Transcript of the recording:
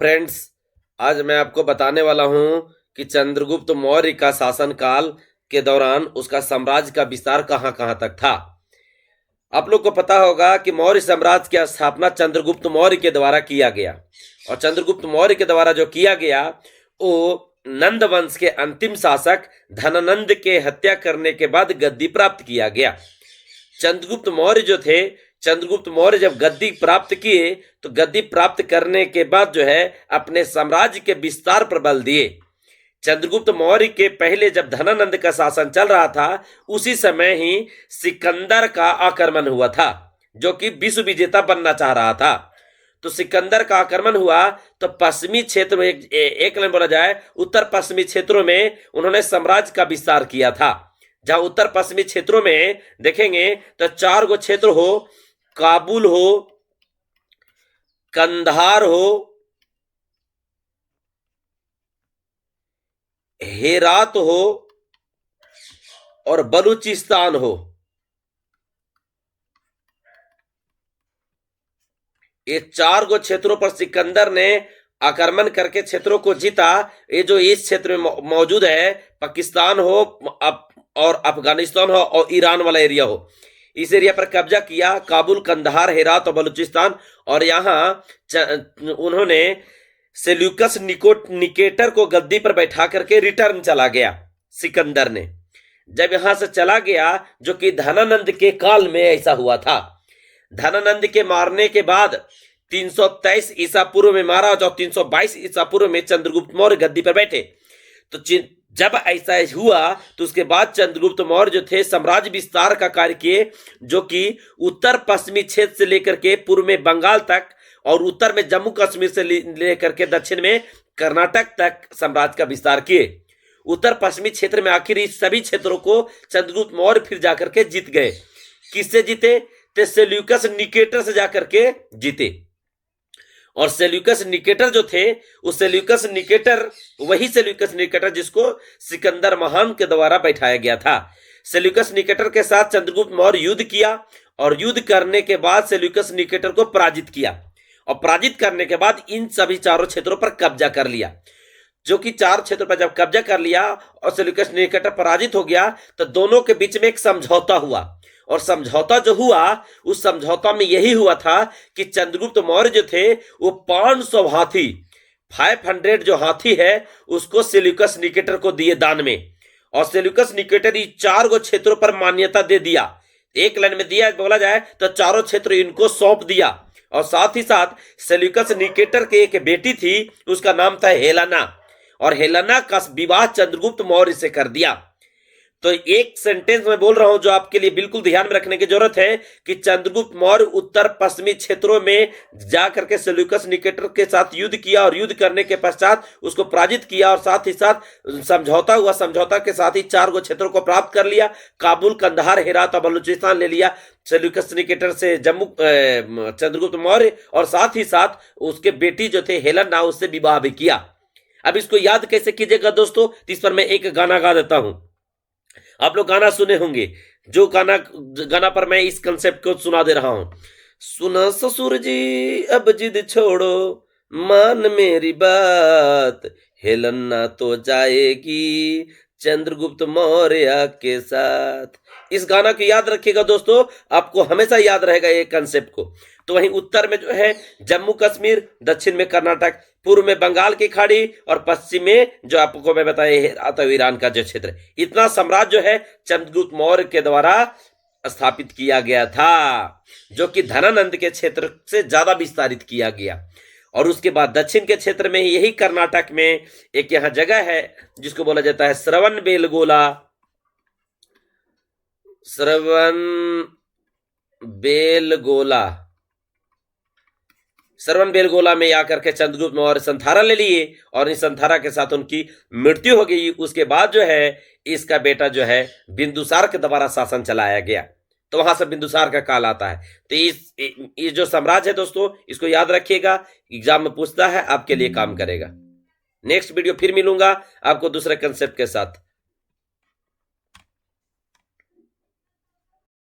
Friends, आज मैं आपको बताने वाला हूं कि चंद्रगुप्त मौर्य का शासनकाल के दौरान उसका साम्राज्य का विस्तार कहां कहां तक था। आप लोग को पता होगा कि मौर्य साम्राज्य की स्थापना चंद्रगुप्त मौर्य के द्वारा किया गया और चंद्रगुप्त मौर्य के द्वारा जो किया गया वो नंद वंश के अंतिम शासक धनानंद के हत्या करने के बाद गद्दी प्राप्त किया गया। चंद्रगुप्त मौर्य जो थे, चंद्रगुप्त मौर्य जब गद्दी प्राप्त किए तो गद्दी प्राप्त करने के बाद जो है अपने साम्राज्य के विस्तार पर बल दिए। चंद्रगुप्त मौर्य के पहले जब धनानंद का शासन चल रहा था उसी समय ही सिकंदर का आक्रमण हुआ था, जो कि विश्व विजेता बनना चाह रहा था। तो सिकंदर का आक्रमण हुआ तो पश्चिमी क्षेत्र में एक लाइन बोला जाए उत्तर पश्चिमी क्षेत्रों में उन्होंने साम्राज्य का विस्तार किया था। जहां उत्तर पश्चिमी क्षेत्रों में देखेंगे तो 4 गो क्षेत्र हो, काबुल हो, कंधार हो, हेरात हो और बलूचिस्तान हो। ये 4 गो क्षेत्रों पर सिकंदर ने आक्रमण करके क्षेत्रों को जीता। ये जो इस क्षेत्र में मौजूद है, पाकिस्तान हो और अफगानिस्तान हो और ईरान वाला एरिया हो, इस एरिया पर कब्जा किया। काबुल, कंधार, हेरात और बलूचिस्तान। और यहाँ उन्होंने सेल्यूकस निकेटर को गद्दी पर बैठा करके रिटर्न चला गया सिकंदर ने। जब यहां से चला गया, जो कि धनानंद के काल में ऐसा हुआ था। धनानंद के मारने के बाद 323 ईसा पूर्व में मारा और 322 ईसा पूर्व में चंद्रगुप्त मौर्य गद्दी पर बैठे। तो जब ऐसा हुआ तो उसके बाद चंद्रगुप्त मौर्य जो थे साम्राज्य विस्तार का कार्य किए, जो कि उत्तर पश्चिमी क्षेत्र से लेकर के पूर्व में बंगाल तक और उत्तर में जम्मू कश्मीर से लेकर के दक्षिण में कर्नाटक तक साम्राज्य का विस्तार किए। उत्तर पश्चिमी क्षेत्र में आखिर इस सभी क्षेत्रों को चंद्रगुप्त मौर्य फिर जाकर के जीत गए। किससे जीते? तो सेल्यूकस निकेटर से जाकर के जीते। और सेल्यूकस निकेटर जो थे, उस सेल्यूकस निकेटर, वही सेल्यूकस निकेटर जिसको सिकंदर महान के द्वारा बैठाया गया था। सेल्यूकस निकेटर के साथ चंद्रगुप्त मौर्य युद्ध किया और युद्ध करने के बाद सेल्यूकस निकेटर को पराजित किया और पराजित करने के बाद इन सभी 4 क्षेत्रों पर कब्जा कर लिया। जो कि 4 क्षेत्रों पर जब कब्जा कर लिया और सेल्यूकस निकेटर पराजित हो गया तो दोनों के बीच में एक समझौता हुआ। और समझौता जो हुआ, उस समझौता में यही हुआ था कि चंद्रगुप्त मौर्य जो थे वो 500 हाथी, 500 जो हाथी है उसको सेल्यूकस निकेटर को दिए दान में। और सेल्यूकस निकेटर ये 4 गो क्षेत्रों पर मान्यता दे दिया। एक लाइन में दिया बोला जाए तो 4 क्षेत्र इनको सौंप दिया। और साथ ही साथ सेल्यूकस निकेटर के एक बेटी थी, उसका नाम था हेलेना, और हेलेना का विवाह चंद्रगुप्त मौर्य से कर दिया। तो एक सेंटेंस में बोल रहा हूं जो आपके लिए बिल्कुल ध्यान में रखने की जरूरत है कि चंद्रगुप्त मौर्य उत्तर पश्चिमी क्षेत्रों में जाकर के सेल्यूकस निकेटर के साथ युद्ध किया और युद्ध करने के पश्चात उसको पराजित किया और साथ ही साथ समझौता हुआ। समझौता के साथ ही 4 गो क्षेत्रों को प्राप्त कर लिया। काबुल, कंधार, हेरात और बलूचिस्तान ले लिया सेल्यूकस निकेटर से चंद्रगुप्त मौर्य, और साथ ही साथ उसके बेटी जो थे हेलेना, उससे विवाह भी किया। अब इसको याद कैसे कीजिएगा दोस्तों, इस पर मैं एक गाना गा देता हूं। आप लोग गाना सुने होंगे, जो गाना पर मैं इस कंसेप्ट को सुना दे रहा हूं। सुना ससुर जी अब जिद छोड़ो, मान मेरी बात, हेलेना तो जाएगी चंद्रगुप्त मौर्य के साथ। इस गाना को याद रखिएगा दोस्तों, आपको हमेशा याद रहेगा ये कंसेप्ट को। तो वहीं उत्तर में जो है जम्मू कश्मीर, दक्षिण में कर्नाटक, पूर्व में बंगाल की खाड़ी और पश्चिम में जो आपको मैं बताया ईरान का जो क्षेत्र, इतना साम्राज्य जो है चंद्रगुप्त मौर्य के द्वारा स्थापित किया गया था, जो कि धनानंद के क्षेत्र से ज्यादा विस्तारित किया गया। और उसके बाद दक्षिण के क्षेत्र में यही कर्नाटक में एक यहाँ जगह है जिसको बोला जाता है श्रवणबेलगोला। श्रवणबेलगोला में आकर के चंद्रगुप्त मौर्य संथारा ले लिए और इस संथारा के साथ उनकी मृत्यु हो गई। उसके बाद जो है इसका बेटा जो है बिंदुसार के द्वारा शासन चलाया गया। तो वहां से बिंदुसार का काल आता है। तो इस जो साम्राज्य है दोस्तों, इसको याद रखिएगा, एग्जाम में पूछता है, आपके लिए काम करेगा। नेक्स्ट वीडियो फिर मिलूंगा आपको दूसरे कंसेप्ट के साथ।